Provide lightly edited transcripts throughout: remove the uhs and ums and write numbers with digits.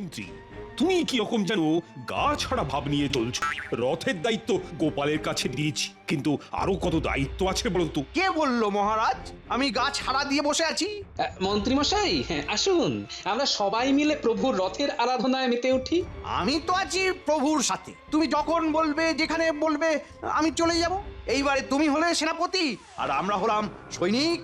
মন্ত্রী, তুমি কি রকম যেন গা ছাড়া ভাব নিয়ে চলছো। রথের দায়িত্ব গোপালের কাছে দিয়েছি, কিন্তু আরো কত দায়িত্ব আছে বলো তো। কে বললো মহারাজ আমি গা ছাড়া দিয়ে বসে আছি? মন্ত্রী মশাই, হ্যাঁ আসুন, আমরা সবাই মিলে প্রভুর রথের আরাধনায় মেতে উঠি। আমি তো আছি প্রভুর সাথে। তুমি যখন বলবে, যেখানে বলবে, আমি চলে যাব। এইবারে তুমি হলে সেনাপতি আর আমরা হলাম সৈনিক।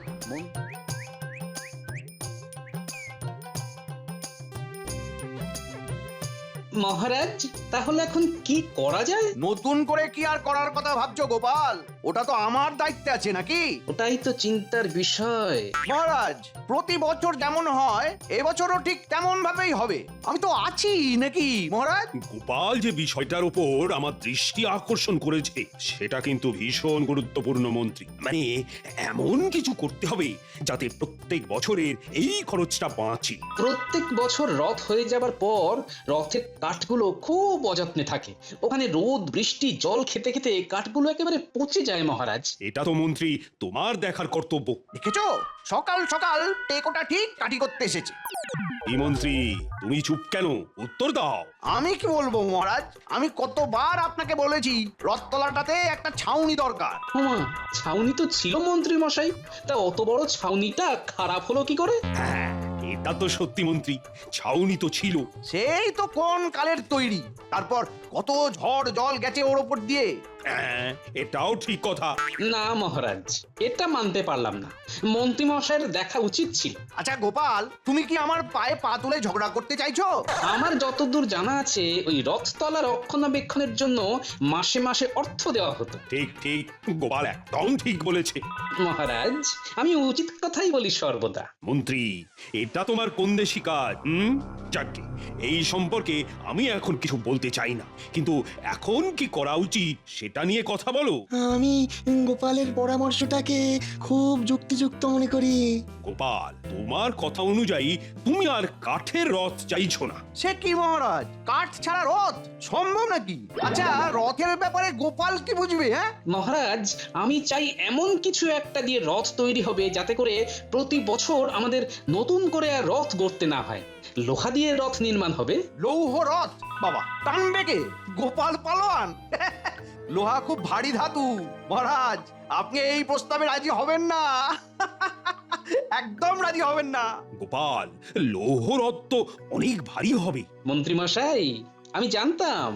মহারাজ, তাহলে এখন কি করা যায়? নতুন করে কি আর করার কথা ভাবছো গোপাল? ওটা তো আমার দায়িত্বে আছে নাকি? ওটাই তো চিন্তার বিষয়। মহারাজ, প্রতি বছর যেমন হয় এবছরও ঠিক তেমন ভাবেই হবে। আমি তো আছি নাকি মহারাজ? গোপাল যে বিষয়টার উপর আমার দৃষ্টি আকর্ষণ করেছে সেটা কিন্তু ভীষণ গুরুত্বপূর্ণ মন্ত্রী। মানে এমন কিছু করতে হবে যাতে প্রত্যেক বছরের এই খরচটা বাঁচে। প্রত্যেক বছর রথ হয়ে যাবার পর রথের কাঠগুলো খুব অযত্নে থাকে। ওখানে রোদ বৃষ্টি জল খেতে খেতে কাঠগুলো একেবারে পচে যায় মহারাজ। এটা তো মন্ত্রী তোমার দেখার কর্তব্য। দেখেছো, সকাল সকাল টেকোটা ঠিক কাটি করতে এসেছে। এই মন্ত্রী, তুমি চুপ কেন? উত্তর দাও। আমি কি বলবো মহারাজ? আমি কতবার আপনাকে বলেছি রথতলাটাতে একটা ছাউনি দরকার। ওমা, ছাউনি তো ছিল মন্ত্রী মশাই, তা অত বড় ছাউনিটা খারাপ হলো কি করে? হ্যাঁ, এটা তো সত্যি মন্ত্রী, ছাউনি তো ছিল। সেই তো কোন কালের তৈরি, তারপর কত ঝড় জল গেছে ওর ওপর দিয়ে। হ্যাঁ, এটাও ঠিক কথা। না মহারাজ, এটা মানতে পারলাম না। মন্ত্রী মশাইয়ের দেখা উচিত ছিল। আচ্ছা গোপাল, তুমি কি আমার পায়ে পা তুলে ঝগড়া করতে চাইছো? আমার যতদূর জানা আছে ওই রথতলা রক্ষণাবেক্ষণের জন্য মাসে মাসে অর্থ দেওয়া হতো। ঠিক ঠিক, গোপাল একদম ঠিক বলেছে। মহারাজ, আমি উচিত কথাই বলি সর্বদা। মন্ত্রী, এটা তোমার কোন দেশি কাজ? যাকে এই সম্পর্কে আমি এখন কিছু বলতে চাই না, কিন্তু এখন কি করা উচিত সেটা নিয়ে কথা বলো। আমি গোপালের পরামর্শটাকে খুব যুক্তিযুক্ত মনে করি। গোপাল, তোমার কথা অনুযায়ী তুমি আর কাঠের রথ চাইছো না। সে কি মহারাজ, কাঠ ছাড়া রথ সম্ভব নাকি? আচ্ছা, রথের ব্যাপারে গোপাল কি বুঝবে? হ্যাঁ মহারাজ, আমি চাই এমন কিছু একটা দিয়ে রথ তৈরি হবে যাতে করে প্রতি বছর আমাদের নতুন করে আর রথ গড়তে না হয়। লোহা দিয়ে রথ নির্মাণ হবে। লৌহ রথ? বাবা, টানবে কে? গোপাল পালোয়ান? লোহা খুব ভারী ধাতু মহারাজ, আপনি এই প্রস্তাবে রাজি হবেন না। একদম রাজি হবেন না। গোপাল, লৌহ রথ তো অনেক ভারী হবে। মন্ত্রী মশাই, আমি জানতাম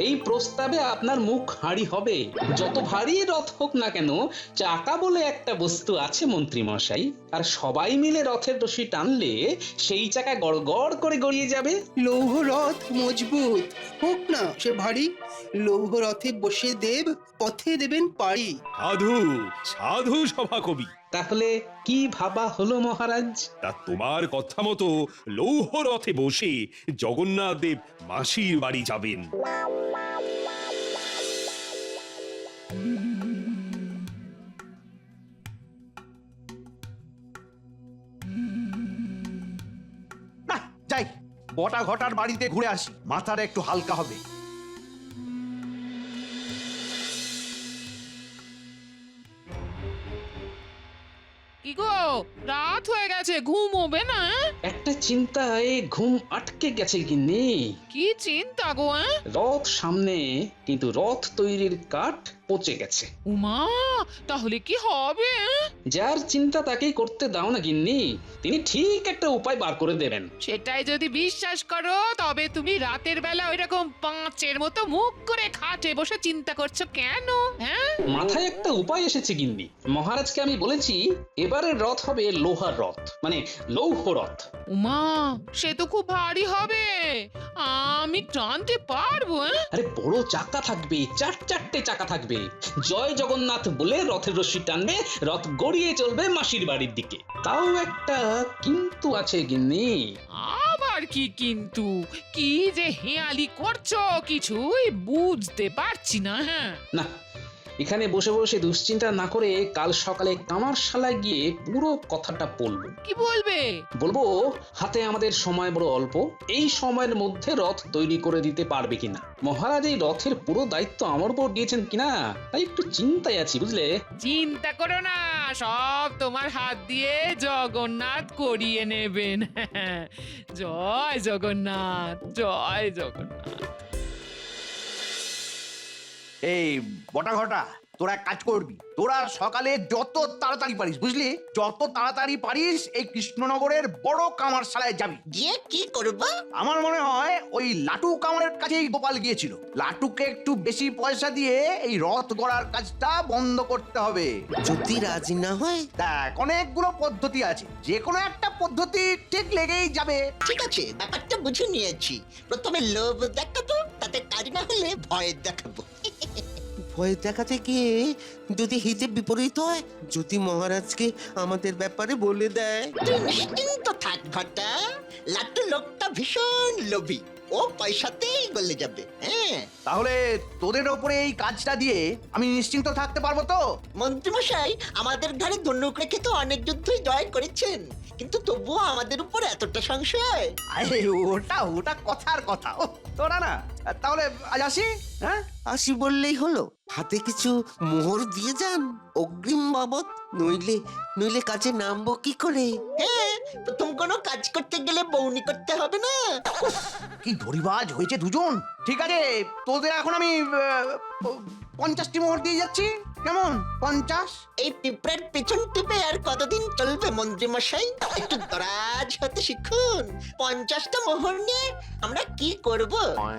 এই প্রস্তাবে আপনার মুখ হাঁড়ি হবে। যত ভারী রথ হোক না কেন, চাকা বলে একটা বস্তু আছে মন্ত্রী মশাই, আর সবাই মিলে রথের রশি টানলে সেই চাকা গড়গড় করে গড়িয়ে যাবে। লৌহ রথ মজবুত হোক না সে ভারী, লৌহ রথে বসে দেব পথে দেবেন পাড়ি। সাধু সাধু সভাকবি। তাহলে কি ভাবা হলো মহারাজ? তা তোমার কথা মতো লৌহ রথে বসে জগন্নাথ দেব মাসির বাড়ি যাবেন। না, যাই বটা ঘটার বাড়িতে ঘুরে আসি, মাথাটা একটু হালকা হবে। কি গো, রাত হয়ে গেছে, ঘুমোবে না? একটা চিন্তায় ঘুম আটকে গেছে গিন্নি। কি চিন্তা গো? রথ সামনে, কিন্তু রথ তৈরির কাঠ পচে গেছে। উমা, তাহলে কি হবে? যার চিন্তা তাকেই করতে দাও না গিন্নি, তিনি ঠিক একটা উপায় বার করে দেবেন। সেটাই যদি বিশ্বাস করো, তবে তুমি রাতের বেলা ওইরকম পাঁচের মতো মুখ করে খাটে বসে চিন্তা করছো কেন? হ্যাঁ, মাথায় একটা উপায় এসেছে গিন্নি। মহারাজকে আমি বলেছি এবারের রথ হবে লোহার রথ, মানে লৌহ রথ। উমা, সে তো খুব ভারী হবে, আমি টানতে পারবো? আরে বড় চাকা থাকবে, চারটে চাকা থাকবে। জয় জগন্নাথ বলে রথের রশি টানবে, রথ গড়িয়ে চলবে মাসির বাড়ির দিকে। তাও একটা কিন্তু আছে গিন্নি। আবার কি কিন্তু? কি যে হেয়ালি করছো কিছুই বুঝতে পারছি না। হ্যাঁ, না, এখানে বসে বসে দুশ্চিন্তা না করে কাল সকালে কামারশালায় গিয়ে পুরো কথাটা বলবো। কি বলবে? বলবো হাতে আমাদের সময় বড় অল্প, এই সময়ের মধ্যে রথ তৈরি করে দিতে পারবে কিনা। মহারাজ এই রথের পুরো দায়িত্ব আমার উপর দিয়েছেন কিনা তাই একটু চিন্তায় আছি, বুঝলে। চিন্তা করো না, সব তোমার হাত দিয়ে জগন্নাথ করিয়ে নেবেন। জয় জগন্নাথ, জয় জগন্নাথ। এই বটা ঘটা, তোরা এক কাজ করবি, তোরা সকালে যত তাড়াতাড়ি পারিস, বুঝলি, যত তাড়াতাড়ি পারিস এই কৃষ্ণনগরের বড় কামারশালায় যাবি। গিয়ে কি করব? আমার মনে হয় ওই লাটু কামারের কাছেই গোপাল গিয়েছিল। লাটুকে একটু বেশি পয়সা দিয়ে এই রথ গড়ার কাজটা বন্ধ করতে হবে। যদি রাজি না হয়? দেখ, অনেকগুলো পদ্ধতি আছে, যে কোনো একটা পদ্ধতি ঠিক লেগেই যাবে। ঠিক আছে, ব্যাপারটা বুঝে নিয়েছি। প্রথমে লোভ দেখাবো, তাতে কাজ না হলে ভয় দেখাবো। ভয় দেখাতে গিয়ে যদি হিতে বিপরীত হয়, যদি মহারাজকে আমাদের ব্যাপারে বলে দেয়। তুই নিশ্চিন্ত থাক ঘটা, লাট্টু লোকটা ভীষণ লোভী, ও পয়সাতেই গলে যাবে। হ্যাঁ, তাহলে তোদের ওপরে এই কাজটা দিয়ে আমি নিশ্চিন্ত থাকতে পারবো তো? মন্ত্রীমশাই আমাদের ঘরে ধনুক রেখে তো অনেক যুদ্ধই জয় করেছেন, কিন্তু তবুও আমাদের উপর এতটা সংশয়। আরে ওটা ওটা কথার কথা। ও তোরা না, তাহলে আজ আসি। হ্যাঁ, আসি বললেই হলো? হাতে কিছু মোহর দিয়ে যান অগ্রিম বাবদ, নইলে নইলে কাজে নামবো কি করে? হ্যাঁ, প্রথম কোনো কাজ করতে গেলে বউনি করতে হবে না। কি ধরিবাজ হয়েছে দুজন। ঠিক আছে, তোদের এখন আমি 50টি মোহর দিয়ে যাচ্ছি। কেমন? 50? এই পিঁপড়ার পেছন টিপে আর কতদিন চলবে মন্ত্রীমশাই? একটু দরাজ হতে শিখুন। 50টা মোহর নিয়ে আমরা কি করব?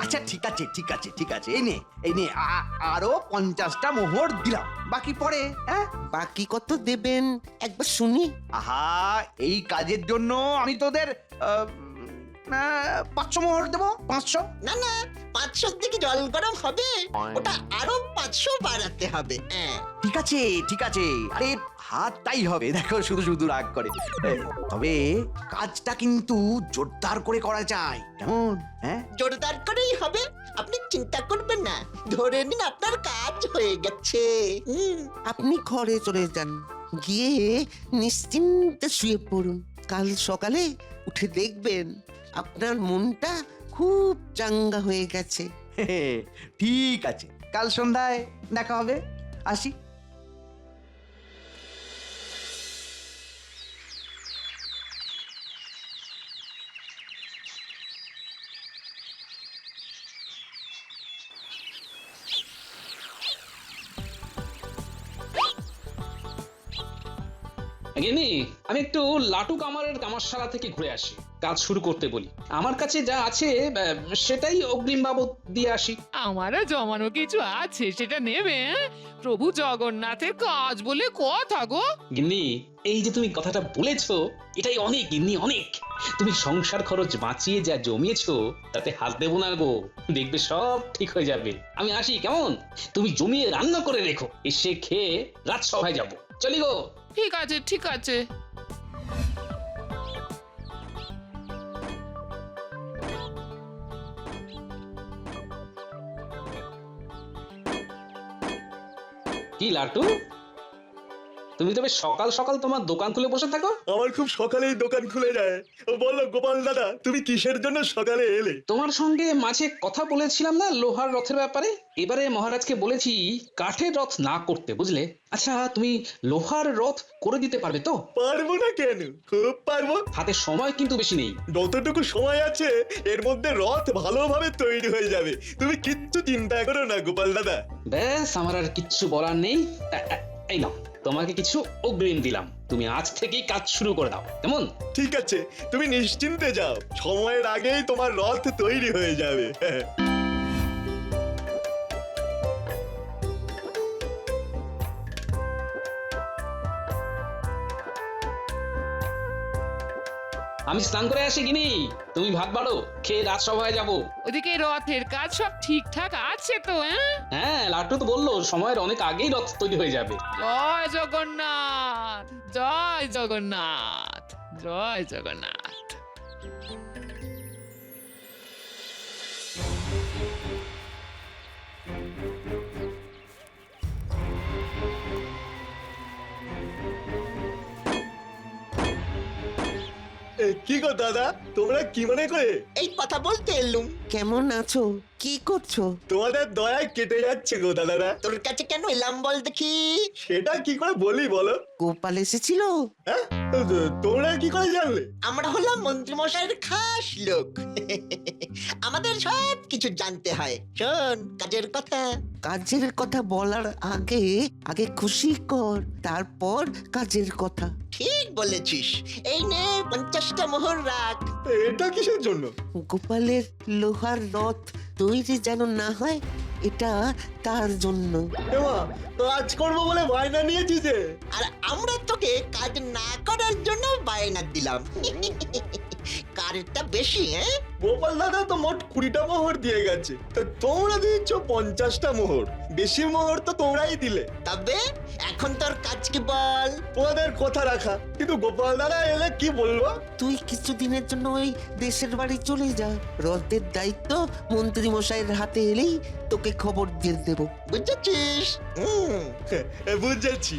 আচ্ছা ঠিক আছে ঠিক আছে ঠিক আছে, এই নে আরো 50টা মোহর দিলাম, বাকি পরে। হ্যাঁ, বাকি কত দেবেন একবার শুনি। আহা, এই কাজের জন্য আমি তোদের 500 মোহর দেবো। 500? না না, 500 দিকে জল গরম হবে, ওটা আরো 500 বাড়াতে হবে। হ্যাঁ, ঠিক আছে ঠিক আছে, আরে হাতটাই হবে, দেখো শুধু শুধু রাগ করে। তবে কাজটা কিন্তু জোরদার করে করা যায়, কেমন? হ্যাঁ, জোরদার করেই হবে, আপনি চিন্তা করবেন না। ধরে নিন আপনার কাজ হয়ে গেছে। আপনি ঘরে চলে যান, গিয়ে নিশ্চিন্তে শুয়ে পড়ুন। কাল সকালে উঠে দেখবেন আপনার মনটা খুব চাঙ্গা হয়ে গেছে। ঠিক আছে, কাল সন্ধ্যায় দেখা হবে। আসি। গিন্নি, আমি একটু লাটু কামারের কামারশালা থেকে ঘুরে আসি, কাজ শুরু করতে বলি। আমার কাছে যা আছে সেটাই অগ্রিম বাবদ দিয়ে আসি। আমারও জমানো কিছু আছে, সেটা নেবে। প্রভু জগন্নাথের কাজ বলে কথা গো। গিন্নি, এই যে তুমি কথাটা বলেছো, এটাই অনেক গিন্নি, অনেক। তুমি সংসার খরচ বাঁচিয়ে যা জমিয়েছো তাতে হাত দেবো না গো, দেখবে সব ঠিক হয়ে যাবে। আমি আসি, কেমন? তুমি জমিয়ে রান্না করে রেখো, এসে খেয়ে রাজসভায় যাবো। চলি গো। ঠিক আছে ঠিক আছে। কি লাটু, তুমি তবে সকাল সকাল তোমার দোকান খুলে বসে থাকো? আমার খুব সকালেই দোকান খুলে যায়। বলো গোপাল দাদা, তুমি কিসের জন্য সকালে এলে? তোমার সঙ্গে মাঝে কথা বলেছিলাম না লোহার রথের ব্যাপারে, এবারে মহারাজকে বলেছি কাঠের রথ না করতে, বুঝলে। আচ্ছা, তুমি লোহার রথ করে দিতে পারবে তো? পারবো না কেন, খুব পারবো। হাতে সময় কিন্তু বেশি নেই। যতটুকু সময় আছে এর মধ্যে রথ ভালোভাবে তৈরি হয়ে যাবে, তুমি কিচ্ছু চিন্তা করো না গোপাল দাদা। ব্যাস, আমার আর কিচ্ছু বলার নেই। এই নাও, তোমাকে কিছু অগ্রিম দিলাম, তুমি আজ থেকেই কাজ শুরু করে দাও, কেমন? ঠিক আছে, তুমি নিশ্চিন্তে যাও, সময়ের আগেই তোমার রথ তৈরি হয়ে যাবে। আমি স্নান করে আসি গিনি, তুমি ভাত বাড়ো, খেয়ে রাজসভায় যাবো। ওদিকে রথের কাজ সব ঠিকঠাক আছে তো? হ্যাঁ, লাট্টু তো বললো সময়ের অনেক আগেই রথ তৈরি হয়ে যাবে। জয় জগন্নাথ, জয় জগন্নাথ, জয় জগন্নাথ। কি গো দাদা, তোমরা কি মনে করে? এই কথা বলতে এলুম। কেমন আছো? কি করছো? তোমাদের দয়ায় কেটে যাচ্ছে গো দাদারা। তোর কাছে কেন এলাম বল দেখি? সেটা কি করে বলি বলো? গোপাল এসেছিল। হ্যাঁ, তোমরা কি করে জানলে? আমরা হলাম মন্ত্রী মশাইয়ের খাস লোক। আমাদের সব কিছু জানতে হয়। শোন, কাজের কথা। কাজের কথা বলার আগে আগে খুশি কর, তারপর কাজের কথা। ঠিক বলেছিস। এই নে 50টা মোহর রাখ। এটা কিসের জন্য? গোপালের লোহার রথ তৈরি যেন না হয়, এটা তার জন্য। এমা, কাজ করবো বলে বায়না নিয়েছি যে। আর আমরা তোকে কাজ না করার জন্য বায়না দিলাম। কারটা বেশি, হ্যাঁ? গোপাল দাদা তো মোট 20টা মোহর দিয়ে গেছে, তা তোমরা দিচ্ছ 50টা মোহর। বেশি মোহর তো তোমরাই দিলে। তবে এখন তোর কাজ কি বল? তোমাদের কথা রাখা, কিন্তু গোপাল দাদা এলে কি বলবো? তুই কিছুদিনের জন্য ওই দেশের বাড়ি চলে যা। রথের দায়িত্ব মন্ত্রী মশাইয়ের হাতে এলেই তোকে খবর দিয়ে দেব, বুঝেছিস? বুঝেছি।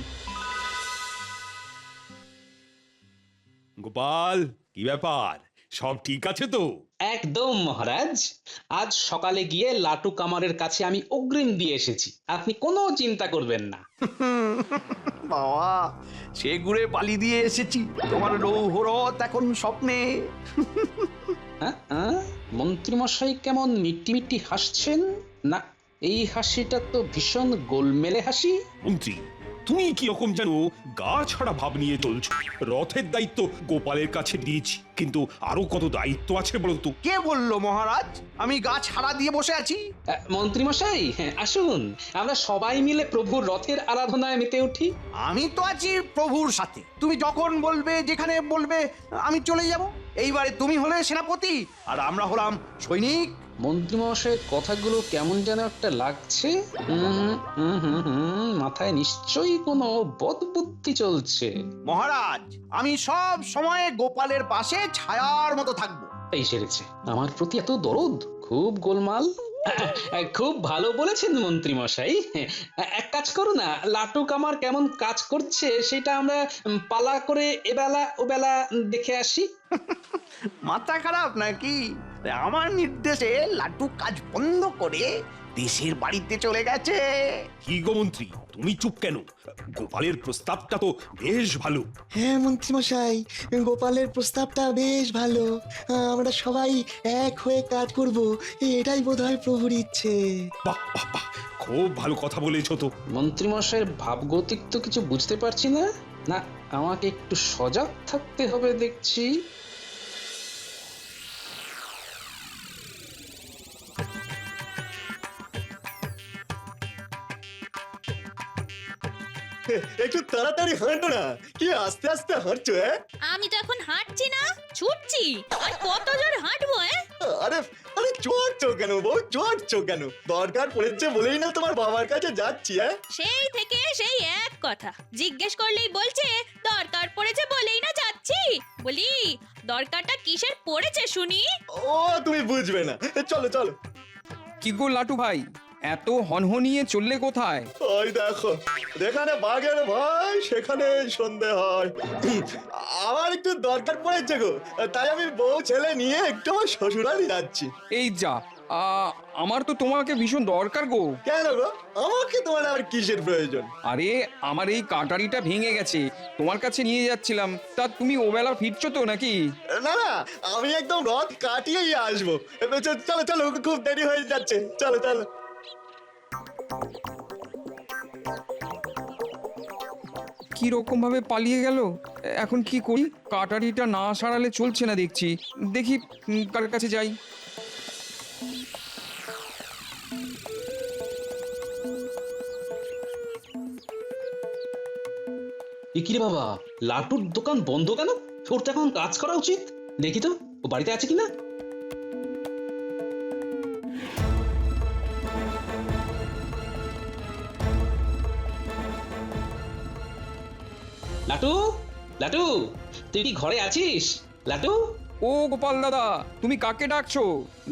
গোপাল, কি ব্যাপার, সব ঠিক আছে তো? একদম মহারাজ, আজ সকালে গিয়ে লাটু কামারের কাছে আমি অগ্রিম দিয়ে এসেছি, আপনি কোনো চিন্তা করবেন না। বাবা, সে ঘুরে পালি দিয়ে এসেছি, তোমার লৌহরথ এখন স্বপ্নে। হ্যাঁ, হ্যাঁ? মন্ত্রীমশাই কেমন মিট্টি মিট্টি হাসছেন? না, এই হাসিটা তো ভীষণ গোলমেলে হাসি। মন্ত্রী, তুমি কি রকম যেন গা ছাড়া ভাব নিয়ে চলছো। রথের দায়িত্ব গোপালের কাছে দিয়েছি, কিন্তু আরো কত দায়িত্ব আছে বলো তো? কে বললো মহারাজ আমি গাছ হারা দিয়ে বসে আছি? মন্ত্রীমশাই, হ্যাঁ, আসুন, আমরা সবাই মিলে প্রভুর রথের আরাধনায় মেতে উঠি। আমি তো আছি প্রভুর সাথে। তুমি যখন বলবে, যেখানে বলবে, আমি চলে যাব। এইবারে তুমি হলে সেনাপতি আর আমরা হলাম সৈনিক। মন্ত্রীমশাইয়ের কথাগুলো কেমন যেন একটা লাগছে। মাথায় নিশ্চয়ই কোনো বদবুদ্ধি চলছে। মহারাজ, আমি সব সময় গোপালের পাশে ছায়ার মতো থাকবো। এই সেরেছে, আমার প্রতি এত দরদ, খুব গোলমাল। খুব ভালো বলেছেন মন্ত্রী মশাই। এক কাজ করো না, লাটু কামার কেমন কাজ করছে সেটা আমরা পালা করে এবেলা ওবেলা দেখে আসি। মাথা খারাপ নাকি? আমার নির্দেশে লাটু কাজ বন্ধ করে দেশের বাড়িতে চলে গেছে। কি গো মন্ত্রী, তুমি চুপ কেন? গোপালের প্রস্তাবটা তো বেশ ভালো। হ্যাঁ মন্ত্রীমশাই, গোপালের প্রস্তাবটা বেশ ভালো। আমরা সবাই এক হয়ে কাজ করব, এটাই বোধহয় প্রভুর ইচ্ছে। বাহ বাহ বাহ, খুব ভালো কথা বলেছো তো। মন্ত্রী মশাইয়ের ভাবগতিক তো কিছু বুঝতে পারছি না। না, আমাকে একটু সজাগ থাকতে হবে দেখছি। একটু তাড়াতাড়ি হাঁটো না, কি আস্তে আস্তে হাঁটছো? আমি তো এখন হাঁটছি না, ছুটছি। আর কত জোর হাঁটবো? আরে আরে, চড়ছো কেন বউ, চড়ছো কেন? দরকার পড়েছে বলেই না তোমার বাবার কাছে যাচ্ছি। সেই থেকে সেই এক কথা, জিজ্ঞেস করলেই বলছে দরকার পড়েছে বলেই না যাচ্ছি। বলি, দরকারটা কিসের পড়েছে শুনি? ও তুমি বুঝবে না, চলো চলো। কি গো লাটু ভাই, এত হনহনিয়ে চললে কোথায়? ওই দেখো, যেখানে বাঘের ভয় সেখানে সন্ধে হয়। আমার একটু দরকার পড়েছে গো, তাই আমি বউ ছেলে নিয়ে একটু আমার শ্বশুরালি যাচ্ছি। এই যা, আমার তো তোমাকে ভীষণ দরকার গো। কেন গো, আমাকে তোমার আবার কিসের প্রয়োজন? আরে, আমার এই কাটারিটা ভেঙে গেছে, তোমার কাছে নিয়ে যাচ্ছিলাম। তা তুমি ওবেলা ফিরছো তো নাকি? না না, আমি একদম রথ কাটিয়েই আসবো। চলো চলো, খুব দেরি হয়ে যাচ্ছে, চলো চলো। কি রকম ভাবে পালিয়ে গেল, এখন কি করি? কাটারিটা না সারালে চলছে না দেখছি। দেখি কার কাছে যাই। কি রে বাবা, লাটুর দোকান বন্ধ কেন? ওর তো এখন কাজ করা উচিত। দেখি তো ও বাড়িতে আছে কিনা। লাটু, লাটু, তুই কি ঘরে আছিস? লাটু। ও গোপাল দাদা, তুমি কাকে ডাকছো?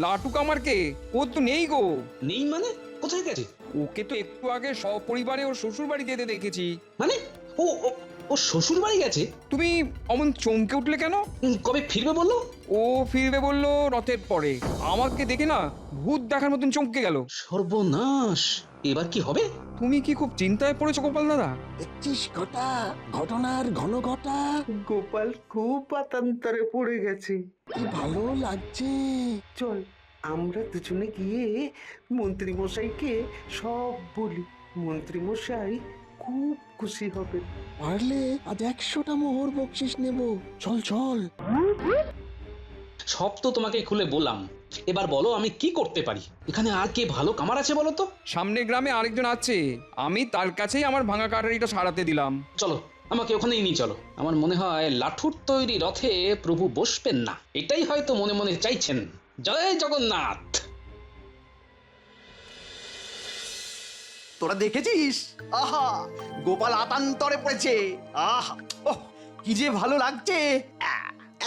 লাটু কামারকে? ও তো নেই গো। নেই মানে? কোথায় গেছে? ওকে তো একটু আগে সপরিবারে ওর শ্বশুর বাড়ি যেতে দেখেছি। মানে ও ও শ্বশুর বাড়ি গেছে? তুমি অমন চমকে উঠলে কেন? কবে ফিরবে বললো? ও ফিরবে বললো রথের পরে। আমাকে দেখে না ভূত দেখার মতন চমকে গেল। সর্বনাশ, এবার কি হবে? তুমি কি খুব চিন্তায় পড়েছো গোপাল দাদা? দেখছিস ঘটা, ঘটনার ঘন ঘটা, গোপাল খুব পাতান্তরে পড়ে গেছে। কি ভালো লাগছে। চল আমরা দুজনে গিয়ে মন্ত্রী মশাইকে সব বলি। মন্ত্রী মশাই খুব খুশি হবে। পারলে আজ 100টা মোহর বকশিস নেব। চল চল। সব তো তোমাকে খুলে বললাম, এবার বলো আমি কি করতে পারি? এখানে আর কে ভালো কামার আছে বলো তো? সামনের গ্রামে আরেকজন আছে, আমি তার কাছেই আমার ভাঙা কাটারিটা সারাতে দিলাম। চলো আমাকে ওখানেই নিয়ে চলো। আমার মনে হয় লাঠুর তৈরি রথে প্রভু বসবেন না, এটাই হয়তো মনে মনে চাইছেন। জয় জগন্নাথ। তোরা দেখেছিস? আহা, গোপাল আতান্তরে পড়েছে। আহা, ওহ, কি যে ভালো লাগছে।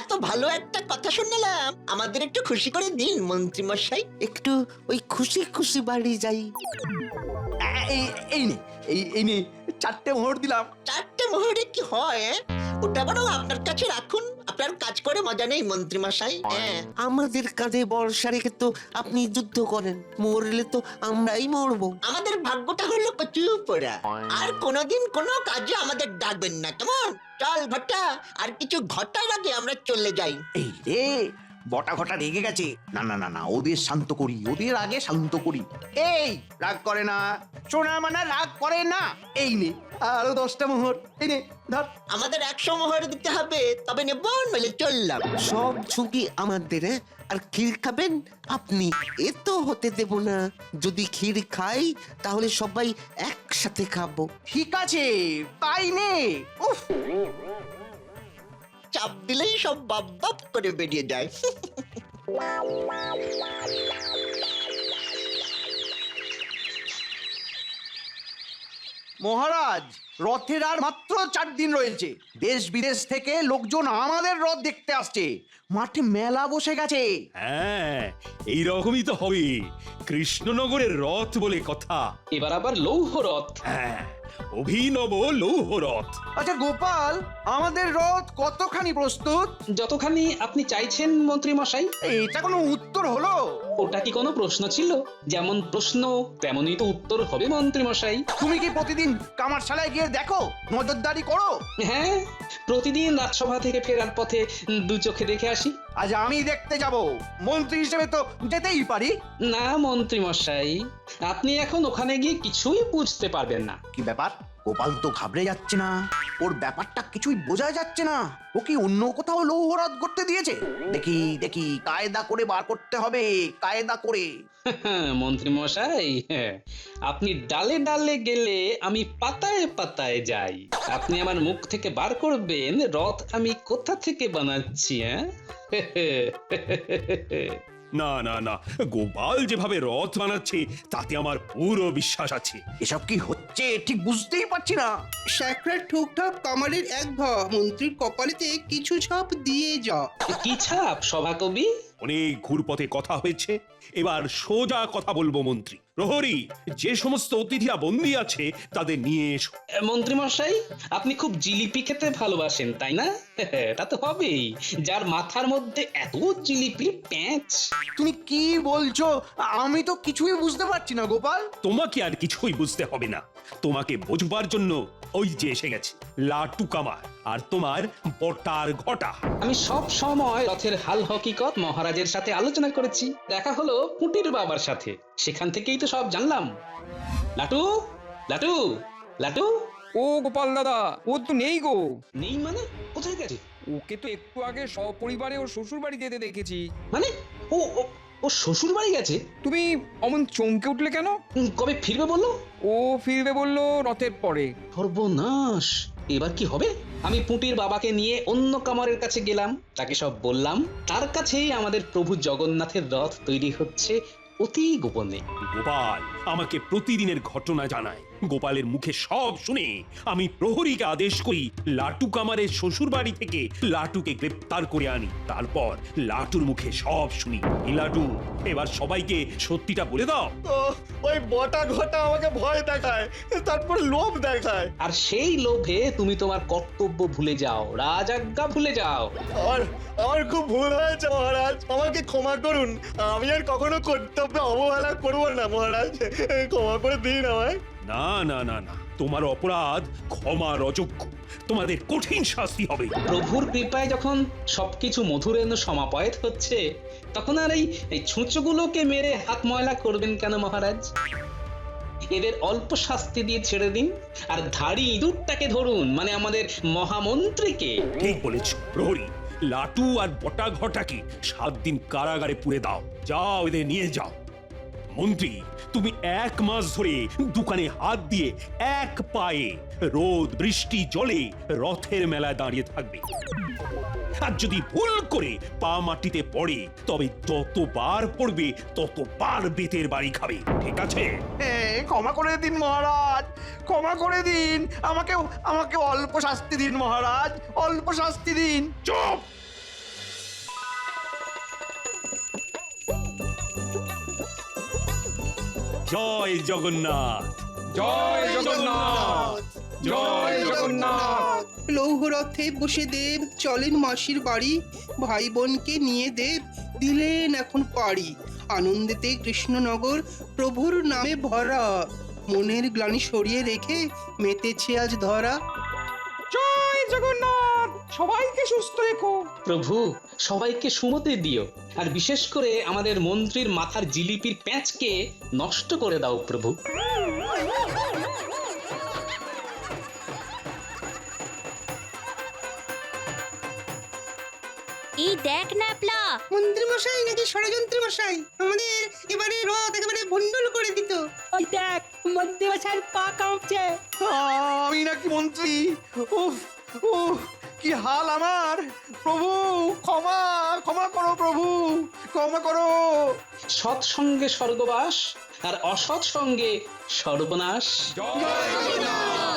এত ভালো একটা কথা শুনলাম, আমাদের একটু খুশি করে দিন মন্ত্রী মশাই। একটু ওই খুশি খুশি বাড়ি যাই। এই নে, এই নে, 4টে মোহর দিলাম। 4টে মোহরে কি হয়? ওটা বরং আপনার কাছে রাখুন, আপনার কাজ করে মজা নেই মন্ত্রী মশাই। আমাদের কাঁধে বর্ষা রেখে তো আপনি যুদ্ধ করেন, মরলে তো আমরাই মরবো। আমাদের ভাগ্যটা হলো কচু পোড়া। আর কোনোদিন কোনো কাজে আমাদের ডাকবেন না, কেমন? চল ঘটা, আর কিছু ঘটার আগে আমরা চলে যাই। এই রে, বটা ঘটা রেগে গেছে। না না না না, ওদের শান্ত করি, ওদের আগে শান্ত করি। এই রাগ করে না, সোনা মানা রাগ করে না। এই নে আরো 10টা মোহর, এই নে ধর। আমাদের 100 মোহর দিতে হবে, তবে নেব নইলে চললাম। সব ঝুঁকি আমাদের, আর ক্ষীর খাবেন আপনি। এ তো হতে দেব না। যদি ক্ষীর খাই তাহলে সবাই একসাথে খাবো। ঠিক আছে, তাই নে। উফ, চাপ দিলেই সব বাপ বাপ করে বেরিয়ে যায়। মহারাজ, রথের আর মাত্র 4 দিন রয়েছে। দেশ বিদেশ থেকে লোকজন আমাদের রথ দেখতে আসছে। মাঠে মেলা বসে গেছে। হ্যাঁ, এইরকমই তো হবে। কৃষ্ণনগরের রথ বলে কথা। এবার আবার লৌহ রথ। হ্যাঁ, অভিনব লৌহ রথ। আচ্ছা গোপাল, আমাদের রথ কতখানি প্রস্তুত? যতখানি আপনি চাইছেন মন্ত্রী মশাই। এটা কোনো উত্তর হলো? ওটা কি কোনো প্রশ্ন ছিল? যেমন প্রশ্ন তেমনই তো উত্তর হবে মন্ত্রী মশাই। তুমি কি প্রতিদিন কামারশালায় গিয়ে দেখো, নজরদারি করো? হ্যাঁ, প্রতিদিন রাজসভা থেকে ফেরার পথে 2 চোখে দেখে আসি। আজ আমি দেখতে যাব, মন্ত্রী হিসেবে তো যেতেই পারি। না মন্ত্রী মশাই, আপনি এখন ওখানে গিয়ে কিছুই বুঝতে পারবেন না। কি ব্যাপার? গোপাল তো ঘাবড়ে যাচ্ছে না, ওর ব্যাপারটা কিছুই বোঝা যাচ্ছে না। ও কি অন্য কোথাও লৌহরথ করতে দিয়েছে? দেখি দেখি, কায়দা করে বার করতে হবে, কায়দা করে। মন্ত্রী মশাই, আপনি ডালে ডালে গেলে আমি পাতায় পাতায় যাই। আপনি আমার মুখ থেকে বার করবেন রথ আমি কোথা থেকে বানাচ্ছি। না না না, গোপাল যেভাবে রথ বানাচ্ছে তাতে আমার পুরো বিশ্বাস আছে। এসব কি হচ্ছে ঠিক বুঝতেই পারছি না। স্যাকরার ঠুকঠাক কামারের এক মন্ত্রীর কপালেতে কিছু ছাপ দিয়ে যা। কি ছাপ সভাকবি? অনেক ঘুরপথে কথা হয়েছে, এবার সোজা কথা বলবো মন্ত্রী। প্রহরী, যে সমস্ত অতিথিরা বন্দী আছে তাদের নিয়ে এসো। মন্ত্রী মশাই, আপনি খুব জিলিপি খেতে ভালোবাসেন তাই না? তা তো হবেই, যার মাথার মধ্যে এত জিলিপি প্যাঁচ। তুমি কি বলছো? আমি তো কিছুই বুঝতে পারছি না গোপাল। তোমাকে আর কিছুই বুঝতে হবে না, তোমাকে বোঝবার জন্য ওই যে এসে গেছে লাটু কামার আর তোমার বটার ঘটা। আমি সব সময় রথের হাল হকিকত মহারাজের সাথে আলোচনা করেছি। দেখা হলো পুটির বাবার সাথে, সেখান থেকেই তো সব জানলাম। লাটু, লাটু, লাটু। ও গোপাল দাদা, ও তো নেই গো। নেই মানে? কোথায় গেছে? ওকে তো একটু আগে সপরিবারে ওর শ্বশুর বাড়ি যেতে দেখেছি। মানে ও ও শ্বশুর বাড়ি গেছে? তুমি অমন চমকে উঠলে কেন? কবে ফিরবে বললো? ও ফিরবে বললো রথের পরে। সর্বনাশ, এবার কি হবে? আমি পুটির বাবাকে নিয়ে অন্য কামারের কাছে গেলাম, তাকে সব বললাম। তার কাছেই আমাদের প্রভু জগন্নাথের রথ তৈরি হচ্ছে অতি গোপনে। গোপাল আমাকে প্রতিদিনের ঘটনা জানায়, গোপালের মুখে সব শুনে আমি প্রহরীকে আদেশ করি লাটু কামারের শ্বশুর বাড়ি থেকে লাটুকে গ্রেপ্তার করে আনি। তারপর লাটুর মুখে সব শুনি। এই লাটু, এবার সবাইকে সত্যিটা বলে দাও। ও, ওই বটা ঘটা আমাকে ভয় দেখায়, তারপর লোভ দেখায়। আর সেই লোভে তুমি তোমার কর্তব্য ভুলে যাও, রাজাজ্ঞা ভুলে যাও। আমার খুব ভুল হয়েছে মহারাজ, আমাকে ক্ষমা করুন। আমি আর কখনো কর্তব্যে অবহেলা করবো না মহারাজ, ক্ষমা করে দিন আমায়। না না না না, তোমার অপরাধ ক্ষমার অযোগ্য, তোমাদের কঠিন শাস্তি হবে। প্রভুর কৃপায় যখন সবকিছু মধুরেণ সমাপয়েত হচ্ছে, তখন আর এই ছুঁচোগুলোকে মেরে হাত ময়লা করবেন কেন মহারাজ? এদের অল্প শাস্তি দিয়ে ছেড়ে দিন, আর ধাড়ি ইঁদুরটাকে ধরুন, মানে আমাদের মহামন্ত্রীকে। ঠিক বলেছ প্রহরী, লাটু আর বটা ঘটাকে 7 দিন কারাগারে পুরে দাও। যাও, এদের নিয়ে যাও। মন্ত্রী, তুমি 1 মাস ধরে দোকানে হাত দিয়ে এক পায়ে রোদ বৃষ্টি জলে রথের মেলায় দাঁড়িয়ে থাকবে। আর যদি ভুল করে পা মাটিতে পড়ে, তবে যতবার পড়বে ততবার বেতের বাড়ি খাবে, ঠিক আছে? ক্ষমা করে দিন মহারাজ, ক্ষমা করে দিন। আমাকে অল্প শাস্তি দিন মহারাজ, অল্প শাস্তি দিন। চুপ! জয় জগন্নাথ, জয় জগন্নাথ, জয় জগন্নাথ। লৌহরথে বসে দেব চলেন মাসির বাড়ি, ভাই বোনকে নিয়ে দেব দিলেন এখন পাড়ি। আনন্দেতে কৃষ্ণনগর প্রভুর নামে ভরা, মনের গ্লানি সরিয়ে রেখে মেতেছে আজ ধরা। জয় জগন্নাথ, সবাইকে সুস্থ রেখো। প্রভু, সবাইকে সুমতি দিও, আর বিশেষ করে আমাদের মন্ত্রীর মাথার জিলিপির প্যাঁচকে নষ্ট করে দাও প্রভু। এই দেখ ন্যাপলা, মন্ত্রী মশাই নাকি ষড়যন্ত্রী মশাই আমাদের এবারে রথ একেবারে ভণ্ডুল করে দিত। ওই দেখ, মন্ত্রী মশাইয়ের পা কাঁপছে। আমি নাকি মন্ত্রী? উফ উফ, কি হাল আমার! প্রভু ক্ষমা, ক্ষমা করো প্রভু, ক্ষমা করো। সৎসঙ্গে স্বর্গবাস, আর অসৎ সঙ্গে সর্বনাশ। জয় জগন্নাথ।